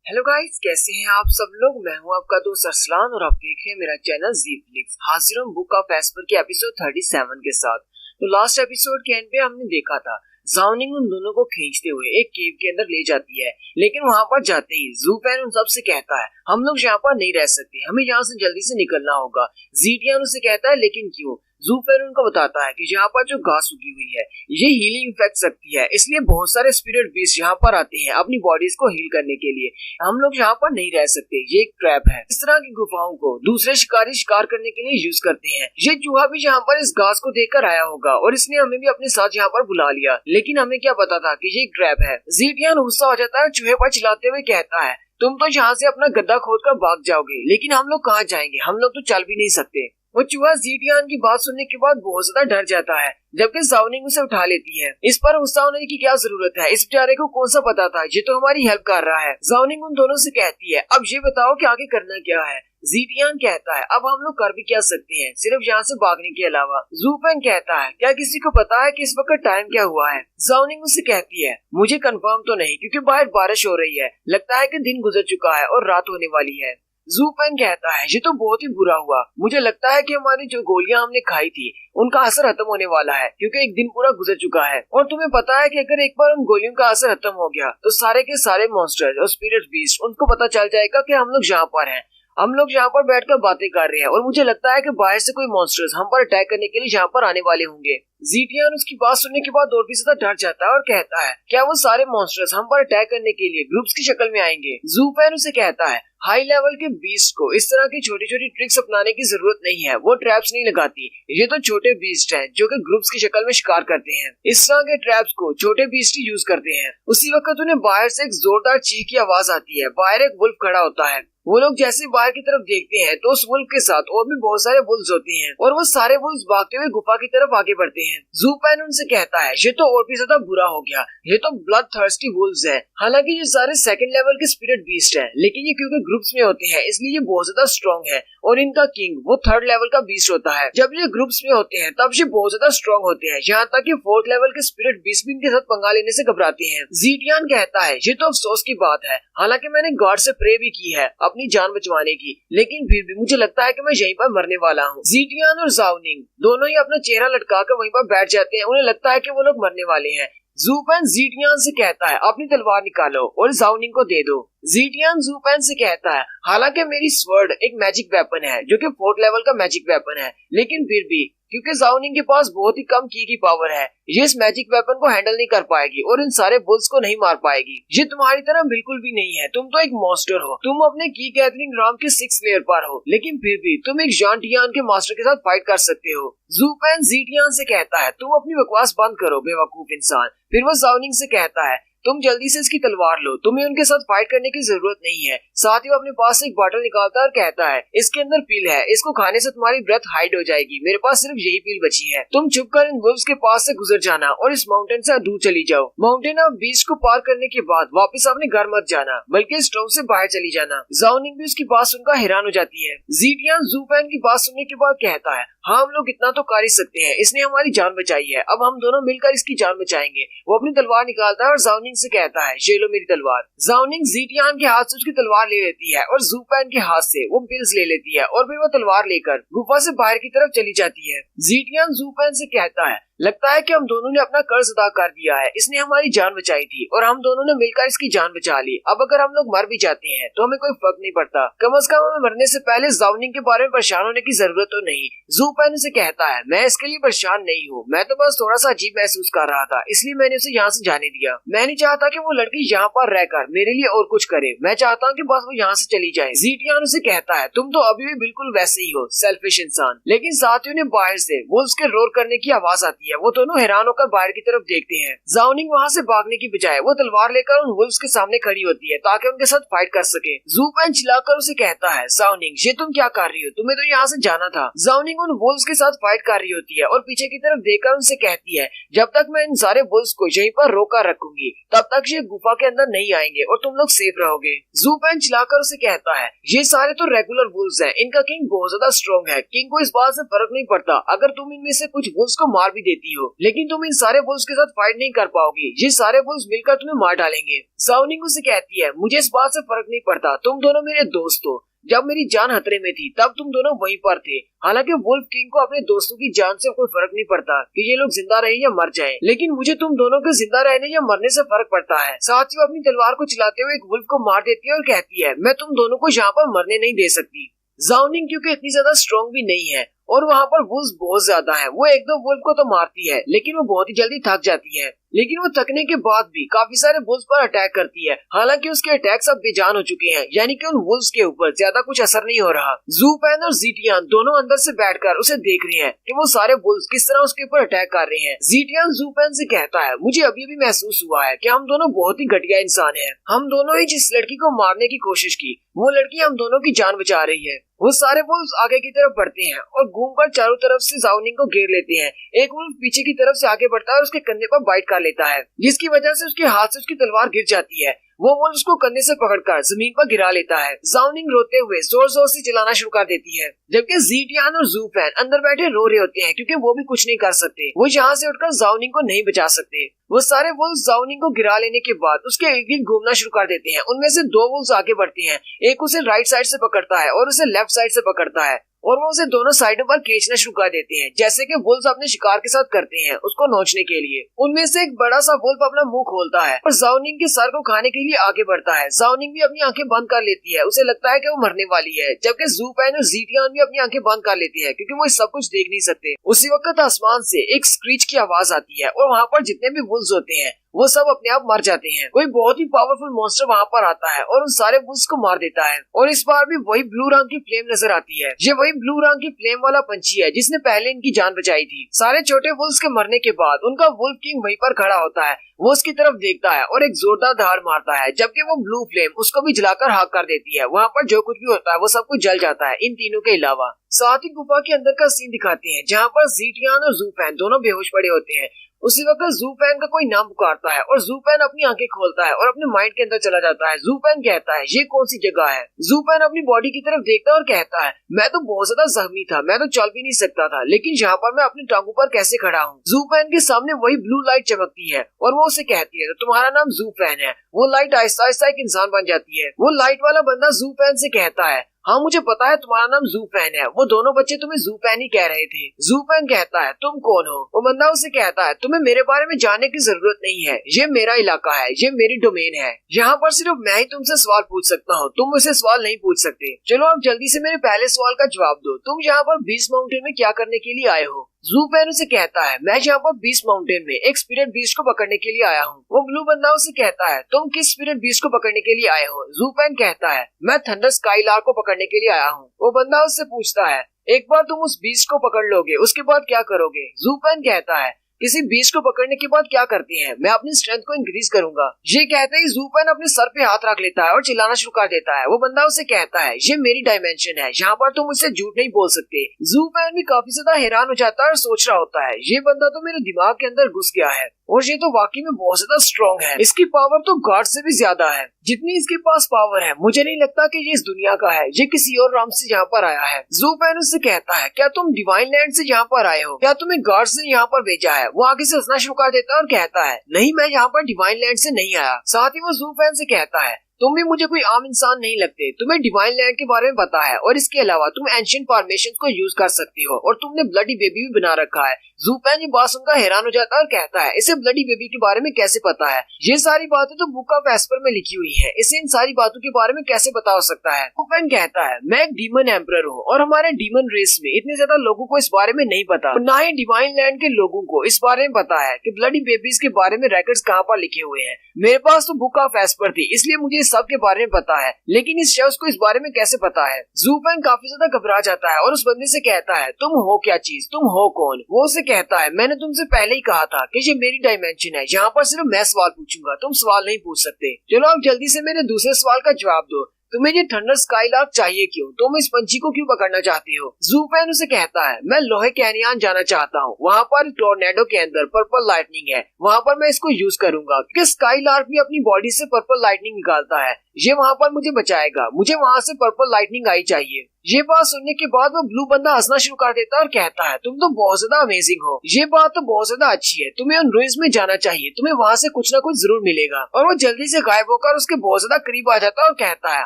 Hello guys, कैसे हैं आप सब लोग। मैं हूं आपका दोस्त अरसलान और आप देख रहे हैं मेरा चैनल जी फ्लिक्स। हाजिर हूं बुक ऑफ एस्पर के एपिसोड 37 के साथ। तो लास्ट एपिसोड के एंड पे हमने देखा था ज़ाओ निंग उन दोनों को खींचते हुए एक केव के अंदर ले जाती है, लेकिन वहां पर जाते ही ज़ू पेन उन सबसे कहता है हम लोग यहाँ पर नहीं रह सकते, हमें यहाँ से जल्दी से निकलना होगा। ज़ीटियान उसे कहता है लेकिन क्यों। ज़ू पेन उनको बताता है कि यहाँ पर जो घास उगी हुई है ये हीलिंग इफेक्ट सकती है, इसलिए बहुत सारे स्पिरिट बीस्ट यहाँ पर आते हैं अपनी बॉडीज को हील करने के लिए। हम लोग यहाँ पर नहीं रह सकते, ये एक ट्रैप है। इस तरह की गुफाओं को दूसरे शिकारी शिकार करने के लिए यूज करते हैं। ये चूहा भी यहाँ पर इस घास को देखकर आया होगा और इसने हमें भी अपने साथ यहाँ पर बुला लिया, लेकिन हमें क्या पता था कि ये एक ट्रैप है। ज़ीटियान गुस्सा हो जाता है, चूहे पर चिल्लाते हुए कहता है तुम तो यहाँ से अपना गड्ढा खोदकर भाग जाओगे, लेकिन हम लोग कहाँ जाएंगे, हम लोग तो चल भी नहीं सकते। वो चूहा ज़ीटियान की बात सुनने के बाद बहुत ज्यादा डर जाता है, जबकि ज़ाओ निंग उसे उठा लेती है। इस पर गुस्सा होने की क्या जरूरत है, इस बेचारे को कौन सा पता था, ये तो हमारी हेल्प कर रहा है। ज़ाओ निंग उन दोनों से कहती है अब ये बताओ कि आगे करना क्या है। ज़ीटियान कहता है अब हम लोग कर भी क्या सकते हैं सिर्फ यहाँ से भागने के अलावा। ज़ू पेन कहता है क्या किसी को पता है कि इस वक्त टाइम क्या हुआ है। ज़ाओ निंग उसे कहती है मुझे कंफर्म तो नहीं, क्योंकि बाहर बारिश हो रही है, लगता है कि दिन गुजर चुका है और रात होने वाली है। ज़ू पेन कहता है ये तो बहुत ही बुरा हुआ, मुझे लगता है कि हमारी जो गोलियां हमने खाई थी उनका असर खत्म होने वाला है, क्योंकि एक दिन पूरा गुजर चुका है। और तुम्हें पता है कि अगर एक बार उन गोलियों का असर खत्म हो गया तो सारे के सारे मॉन्स्टर्स और स्पिरिट बीस्ट उनको पता चल जाएगा कि हम लोग यहाँ पर हैं। हम लोग यहाँ पर बैठकर बातें कर रहे हैं और मुझे लगता है कि बाहर से कोई मॉन्स्टर्स हम पर अटैक करने के लिए यहाँ पर आने वाले होंगे। ज़ीटियान उसकी बात सुनने के बाद और भी ज्यादा डर जाता है और कहता है क्या वो सारे मॉन्स्टर्स हम पर अटैक करने के लिए ग्रुप्स की शक्ल में आएंगे। ज़ू पेन उसे कहता है हाई लेवल के बीस्ट को इस तरह की छोटी छोटी ट्रिक्स अपनाने की जरूरत नहीं है, वो ट्रैप्स नहीं लगाती, ये तो छोटे बीस्ट हैं जो कि ग्रुप्स की शक्ल में शिकार करते हैं। इस तरह के ट्रैप्स को छोटे बीस्ट ही यूज करते हैं। उसी वक्त उन्हें बाहर से एक जोरदार चीख की आवाज आती है। बाहर एक वुल्फ खड़ा होता है। वो लोग जैसे बाहर की तरफ देखते हैं तो उस वुल्फ के साथ और भी बहुत सारे वुल्फ्स होते हैं और वो सारे वुल्फ्स भागते हुए गुफा की तरफ आगे बढ़ते हैं। ज़ू पेन उनसे कहता है ये तो और भी ज्यादा बुरा हो गया, ये तो ब्लड थर्स्टी वुल्फ्स हैं। हालांकि ये सारे सेकंड लेवल के स्पिरिट बीस्ट हैं, लेकिन ये क्योंकि ग्रुप्स में होते हैं इसलिए ये बहुत ज्यादा स्ट्रॉन्ग है और इनका किंग वो थर्ड लेवल का बीस्ट होता है। जब ये ग्रुप्स में होते हैं तब ये बहुत ज्यादा स्ट्रॉन्ग होते हैं, यहाँ तक कि फोर्थ लेवल के स्पिरिट बीस्ट भी इनके साथ पंगा लेने से घबराते हैं। ज़ीटियान कहता है ये तो अफसोस की बात है, हालांकि मैंने गॉड से प्रे भी की है अपनी जान बचवाने की, लेकिन फिर भी मुझे लगता है कि मैं यहीं पर मरने वाला हूँ। ज़ीटियान और ज़ाओ निंग दोनों ही अपना चेहरा लटकाकर वहीं पर बैठ जाते हैं, उन्हें लगता है कि वो लोग मरने वाले हैं। ज़ू पेन ज़ीटियान से कहता है अपनी तलवार निकालो और ज़ाओ निंग को दे दो। ज़ीटियान ज़ू पेन से कहता है हालांकि मेरी स्वर्ड एक मैजिक वेपन है जो कि फोर्थ लेवल का मैजिक वेपन है, लेकिन फिर भी क्योंकि ज़ाओ निंग के पास बहुत ही कम की पावर है, ये इस मैजिक वेपन को हैंडल नहीं कर पाएगी और इन सारे बुल्स को नहीं मार पाएगी। ये तुम्हारी तरह बिल्कुल भी नहीं है, तुम तो एक मॉन्स्टर हो। तुम अपने की गैदरिंग राम के 6th लेयर पर हो, लेकिन फिर भी तुम एक जॉन टियान के मास्टर के साथ फाइट कर सकते हो। ज़ू पेन ज़ीटियान से कहता है तुम अपनी बकवास बंद करो बेवकूफ इंसान। फिर वो ज़ाओ निंग से कहता है तुम जल्दी से इसकी तलवार लो, तुम्हें उनके साथ फाइट करने की जरूरत नहीं है। साथ ही वो अपने पास से एक बॉटल निकालता है और कहता है इसके अंदर पील है, इसको खाने से तुम्हारी ब्रेथ हाइड हो जाएगी, मेरे पास सिर्फ यही पील बची है। तुम चुपकर इन वुल्व्स के पास से गुजर जाना और इस माउंटेन से दूर चली जाओ। माउंटेन ऑफ बीस्ट को पार करने के बाद वापस अपने घर मत जाना, बल्कि इस टाउन से बाहर चली जाना। ज़ाओ निंग भी उसकी बात सुनकर हैरान हो जाती है। ज़ीटियान ज़ू पेन की बात सुनने के बाद कहता है हाँ हम लोग इतना तो कर ही सकते हैं, इसने हमारी जान बचाई है, अब हम दोनों मिलकर इसकी जान बचाएंगे। वो अपनी तलवार निकालता है और ज़ाओ निंग से कहता है ये लो मेरी तलवार। ज़ाओ निंग ज़ीटियान के हाथ से उसकी तलवार ले लेती है और ज़ू पेन के हाथ से वो पिल्स ले लेती है और फिर वो तलवार लेकर गुफा से बाहर की तरफ चली जाती है। ज़ीटियान ज़ू पेन से कहता है लगता है कि हम दोनों ने अपना कर्ज अदा कर दिया है, इसने हमारी जान बचाई थी और हम दोनों ने मिलकर इसकी जान बचा ली। अब अगर हम लोग मर भी जाते हैं तो हमें कोई फर्क नहीं पड़ता, कम से कम हमें मरने से पहले ज़ाओ निंग के बारे में परेशान होने की जरूरत तो नहीं। ज़ू पेन से कहता है मैं इसके लिए परेशान नहीं हूँ, मैं तो बस थोड़ा सा अजीब महसूस कर रहा था, इसलिए मैंने उसे यहाँ से जाने दिया। मैं नहीं चाहता कि वो लड़की यहाँ पर रहकर मेरे लिए और कुछ करे, मैं चाहता हूँ कि बस वो यहाँ से चली जाए। ज़ीटियान उसे कहता है तुम तो अभी भी बिल्कुल वैसे ही हो, सेल्फिश इंसान। लेकिन साथियों ने बाहर से वुल्व्स के रोर करने की आवाज आती है। वो दोनों हैरान होकर बाहर की तरफ देखते हैं। ज़ाओ निंग वहाँ से भागने की बजाय वो तलवार लेकर उन वुल्व्स के सामने खड़ी होती है ताकि उनके साथ फाइट कर सके। ज़ू पेन चिल्लाकर उसे कहता है ज़ाओ निंग ये तुम क्या कर रही हो, तुम्हें तो यहाँ से जाना था। ज़ाओ निंग उन वुल्व्स के साथ फाइट कर रही होती है और पीछे की तरफ देखकर उनसे कहती है जब तक मैं इन सारे वुल्व्स को यहीं पर रोकर रखूंगी तब तक ये गुफा के अंदर नहीं आएंगे और तुम लोग सेफ रहोगे। ज़ूपेन चिल्लाकर उसे कहता है, ये सारे तो रेगुलर वुल्व्स हैं, इनका किंग बहुत ज्यादा स्ट्रॉन्ग है, किंग को इस बात से फर्क नहीं पड़ता अगर तुम इनमें से कुछ वुल्व्स को मार भी देती हो, लेकिन तुम इन सारे वुल्व्स के साथ फाइट नहीं कर पाओगी, ये सारे वुल्व्स मिलकर तुम्हें मार डालेंगे। ज़ाओ निंग उसे कहती है, मुझे इस बात से फर्क नहीं पड़ता, तुम दोनों मेरे दोस्त हो, जब मेरी जान खतरे में थी तब तुम दोनों वहीं पर थे। हालांकि वुल्फ किंग को अपने दोस्तों की जान से कोई फर्क नहीं पड़ता कि ये लोग जिंदा रहे या मर जाएं, लेकिन मुझे तुम दोनों के जिंदा रहने या मरने से फर्क पड़ता है। साथ ही वो अपनी तलवार को चलाते हुए एक वुल्फ को मार देती है और कहती है, मैं तुम दोनों को यहाँ पर मरने नहीं दे सकती। ज़ाओ निंग क्योंकि इतनी ज्यादा स्ट्रॉन्ग भी नहीं है और वहाँ पर वुल्व्स बहुत ज्यादा है, वो एक दो वुल्फ को तो मारती है लेकिन वो बहुत ही जल्दी थक जाती है, लेकिन वो थकने के बाद भी काफी सारे वुल्व्स पर अटैक करती है। हालांकि उसके अटैक्स अब बेजान हो चुके हैं, यानी कि उन वुल्व्स के ऊपर ज्यादा कुछ असर नहीं हो रहा। ज़ूपेन और ज़ीटियान दोनों अंदर से बैठकर उसे देख रहे हैं कि वो सारे वुल्व्स किस तरह उसके ऊपर अटैक कर रहे हैं। ज़ीटियान ज़ूपेन से कहता है, मुझे अभी भी महसूस हुआ है कि हम दोनों बहुत ही घटिया इंसान हैं। हम दोनों ही जिस लड़की को मारने की कोशिश की, वो लड़की हम दोनों की जान बचा रही है। वो सारे वुल्व्स आगे की तरफ बढ़ते हैं और घूमकर चारों तरफ से ज़ाओ निंग को घेर लेते हैं। एक वुल्फ पीछे की तरफ से आगे बढ़ता है और उसके कंधे पर बाइट कर लेता है, जिसकी वजह से उसके हाथ से उसकी तलवार गिर जाती है। वो वुल्फ उसको कंधे से पकड़कर जमीन पर गिरा लेता है। ज़ाओ निंग रोते हुए जोर जोर से चिल्लाना शुरू कर देती है, जबकि ज़ीटियान और ज़ूपेन अंदर बैठे रो रहे होते हैं क्योंकि वो भी कुछ नहीं कर सकते। वो यहाँ से उठकर ज़ाओ निंग को नहीं बचा सकते। वो सारे वुल्व्स ज़ाओ निंग को गिरा लेने के बाद उसके इर्द गिर्द घूमना शुरू कर देते हैं। उनमें से दो वुल्व्स आगे बढ़ते हैं, एक उसे राइट साइड से पकड़ता है और उसे लेफ्ट साइड से पकड़ता है और वो उसे दोनों साइडों पर खींचना शुरू कर देते हैं, जैसे कि वुल्व्स अपने शिकार के साथ करते हैं उसको नोचने के लिए। उनमें से एक बड़ा सा वुल्फ अपना मुंह खोलता है और ज़ाओ निंग के सर को खाने के लिए आगे बढ़ता है। ज़ाओ निंग भी अपनी आंखें बंद कर लेती है, उसे लगता है कि वो मरने वाली है, जबकि ज़ूपेन और ज़ीटियान भी अपनी आंखें बंद कर लेती है क्योंकि वो सब कुछ देख नहीं सकते। उसी वक्त आसमान से एक स्क्रीच की आवाज आती है और वहाँ पर जितने भी वुल्व्स होते हैं वो सब अपने आप मर जाते हैं। कोई बहुत ही पावरफुल मॉन्स्टर वहाँ पर आता है और उन सारे वुल्व्स को मार देता है और इस बार भी वही ब्लू रंग की फ्लेम नजर आती है। ये वही ब्लू रंग की फ्लेम वाला पंछी है जिसने पहले इनकी जान बचाई थी। सारे छोटे वुल्व्स के मरने के बाद उनका वुल्फ किंग वहीं पर खड़ा होता है, वो उसकी तरफ देखता है और एक जोरदार धार मारता है, जबकि वो ब्लू फ्लेम उसको भी जलाकर खाक कर देती है। वहाँ पर जो कुछ भी होता है वो सब कुछ जल जाता है, इन तीनों के अलावा। साथ ही गुफा के अंदर का सीन दिखाते हैं जहाँ पर ज़ीटियान और ज़ूपेन दोनों बेहोश पड़े होते हैं। उसी वक्त ज़ूपेन का कोई नाम पुकारता है और ज़ूपेन अपनी आंखें खोलता है और अपने माइंड के अंदर चला जाता है। ज़ूपेन कहता है, ये कौन सी जगह है? ज़ूपेन अपनी बॉडी की तरफ देखता है और कहता है, मैं तो बहुत ज्यादा जख्मी था, मैं तो चल भी नहीं सकता था, लेकिन यहाँ पर मैं अपनी टांगों पर कैसे खड़ा हूँ। ज़ूपेन के सामने वही ब्लू लाइट चमकती है और वो उसे कहती है, तो तुम्हारा नाम ज़ूपेन है। वो लाइट आहिस्ता आहिस्ता एक इंसान बन जाती है। वो लाइट वाला बंदा ज़ूपेन से कहता है, हाँ मुझे पता है तुम्हारा नाम ज़ूपेन है, वो दोनों बच्चे तुम्हें ज़ूपेन ही कह रहे थे। ज़ूपेन कहता है, तुम कौन हो? वो बंदा उसे कहता है, तुम्हें मेरे बारे में जानने की जरूरत नहीं है, ये मेरा इलाका है, ये मेरी डोमेन है, यहाँ पर सिर्फ मैं ही तुमसे सवाल पूछ सकता हूँ, तुम मुझसे सवाल नहीं पूछ सकते। चलो अब जल्दी से मेरे पहले सवाल का जवाब दो, तुम यहाँ पर बीस्ट माउंटेन में क्या करने के लिए आए हो? ज़ूपेन उसे कहता है, मैं यहाँ पर बीस्ट माउंटेन में एक स्पिरिट बीस्ट को पकड़ने के लिए आया हूँ। वो ब्लू बंदा उसे कहता है, तुम किस स्पिरिट बीस्ट को पकड़ने के लिए आए हो? ज़ूपेन कहता है, मैं थंडर स्काईलार्क को पकड़ने के लिए आया हूँ। वो बंदा उससे पूछता है, एक बार तुम उस बीस्ट को पकड़ लोगे उसके बाद क्या करोगे? ज़ूपेन कहता है, किसी बीस्ट को पकड़ने के बाद क्या करते हैं, मैं अपनी स्ट्रेंथ को इंक्रीज करूंगा। ये कहते ही ज़ूपेन अपने सर पे हाथ रख लेता है और चिल्लाना शुरू कर देता है। वो बंदा उसे कहता है, ये मेरी डायमेंशन है, यहाँ पर तुम मुझसे झूठ नहीं बोल सकते। ज़ूपेन भी काफी ज्यादा हैरान हो जाता है और सोच रहा होता है, ये बंदा तो मेरे दिमाग के अंदर घुस गया है और ये तो वाकई में बहुत ज्यादा स्ट्रॉन्ग है, इसकी पावर तो गॉड से भी ज्यादा है। जितनी इसके पास पावर है मुझे नहीं लगता कि ये इस दुनिया का है, ये किसी और राम से यहाँ पर आया है। ज़ूपेन उससे कहता है, क्या तुम डिवाइन लैंड से यहाँ पर आए हो? क्या तुम्हें गॉड्स ने यहाँ पर भेजा है? वो आगे से हंसना शुरू कर देता है और कहता है, नहीं मैं यहाँ पर डिवाइन लैंड से नहीं आया। साथ ही वो ज़ूपेन से कहता है, तुम भी मुझे कोई आम इंसान नहीं लगते, तुम्हें डिवाइन लैंड के बारे में पता है और इसके अलावा तुम एंशिएंट फॉर्मेशंस को यूज कर सकते हो और तुमने ब्लडी बेबी भी बना रखा है। ज़ूपेन ये बात सुनकर हैरान हो जाता है और कहता है, इसे ब्लडी बेबी के बारे में कैसे पता है? ये सारी बातें तो बुक ऑफ एस्पर में लिखी हुई है, इसे इन सारी बातों के बारे में कैसे पता हो सकता है? ज़ूपेन कहता है, मैं एक डीमन एम्परर हूँ और हमारे डीमन रेस में इतने ज्यादा लोगों को इस बारे में नहीं पता, ना ही डिवाइन लैंड के लोगों को इस बारे में पता है कि ब्लडी बेबीज के बारे में रिकॉर्ड्स कहाँ पर लिखे हुए हैं। मेरे पास तो बुक ऑफ एस्पर थी, इसलिए मुझे इस सब के बारे में पता है, लेकिन इस शख्स को इस बारे में कैसे पता है? ज़ूपेन काफी ज्यादा घबरा जाता है और उस बंदे से कहता है, तुम हो क्या चीज, तुम हो कौन? वो उसे कहता है, मैंने तुमसे पहले ही कहा था कि ये मेरी डायमेंशन है, यहाँ पर सिर्फ मैं सवाल पूछूंगा, तुम सवाल नहीं पूछ सकते। चलो अब जल्दी से मेरे दूसरे सवाल का जवाब दो, तुम्हें ये थंडर स्काईलार्क चाहिए क्यों? तुम इस पंछी को क्यों पकड़ना चाहती हो? ज़ूफैन उसे कहता है, मैं लोहे कैनियन जाना चाहता हूँ, वहाँ पर टोर्नेडो के अंदर पर्पल लाइटनिंग है, वहाँ पर मैं इसको यूज करूंगा क्योंकि स्काईलार्क भी अपनी बॉडी से पर्पल लाइटनिंग निकालता है, ये वहाँ पर मुझे बचाएगा, मुझे वहाँ से पर्पल लाइटनिंग आई चाहिए। ये बात सुनने के बाद वो ब्लू बंदा हंसना शुरू कर देता है और कहता है, तुम तो बहुत ज्यादा अमेजिंग हो, ये बात तो बहुत ज्यादा अच्छी है, तुम्हें उन रुइंस में जाना चाहिए, तुम्हें वहाँ से कुछ ना कुछ जरूर मिलेगा। और वो जल्दी से गायब होकर उसके बहुत ज्यादा करीब आ जाता है और कहता है,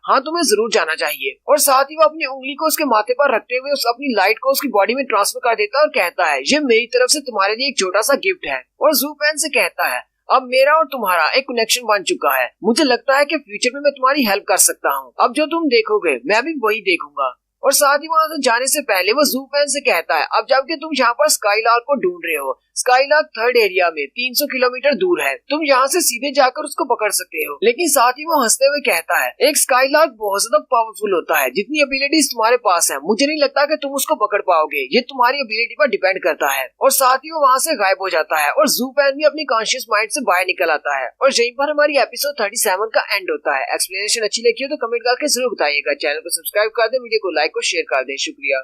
हाँ तुम्हें जरूर जाना चाहिए। और साथ ही वो अपनी उंगली को उसके माथे पर रखते हुए उस अपनी लाइट को उसकी बॉडी में ट्रांसफर कर देता है और कहता है, ये मेरी तरफ से तुम्हारे लिए एक छोटा सा गिफ्ट है। और ज़ूफैन से कहता है, अब मेरा और तुम्हारा एक कनेक्शन बन चुका है, मुझे लगता है कि फ्यूचर में मैं तुम्हारी हेल्प कर सकता हूँ, अब जो तुम देखोगे मैं भी वही देखूंगा। और साथ ही वहाँ से जाने से पहले वो ज़ूफैन से कहता है, अब जबकि तुम यहाँ पर स्काईलार्क को ढूंढ रहे हो, स्काईलार्क थर्ड एरिया में 300 किलोमीटर दूर है, तुम यहाँ से सीधे जाकर उसको पकड़ सकते हो। लेकिन साथ ही वो हंसते हुए कहता है, एक स्काईलार्क बहुत ज्यादा पावरफुल होता है, जितनी एबिलिटीज तुम्हारे पास है मुझे नहीं लगता कि तुम उसको पकड़ पाओगे, ये तुम्हारी एबिलिटी पर डिपेंड करता है। और साथ ही वो वहाँ से गायब हो जाता है और ज़ूफैन भी अपनी कॉन्शियस माइंड से बाहर निकल आता है। और यहीं पर हमारी एपिसोड 37 का एंड होता है। एक्सप्लेनेशन अच्छी लगी हो तो कमेंट करके जरूर बताइएगा, चैनल को सब्सक्राइब कर दे, वीडियो को लाइक और शेयर कर दे। शुक्रिया।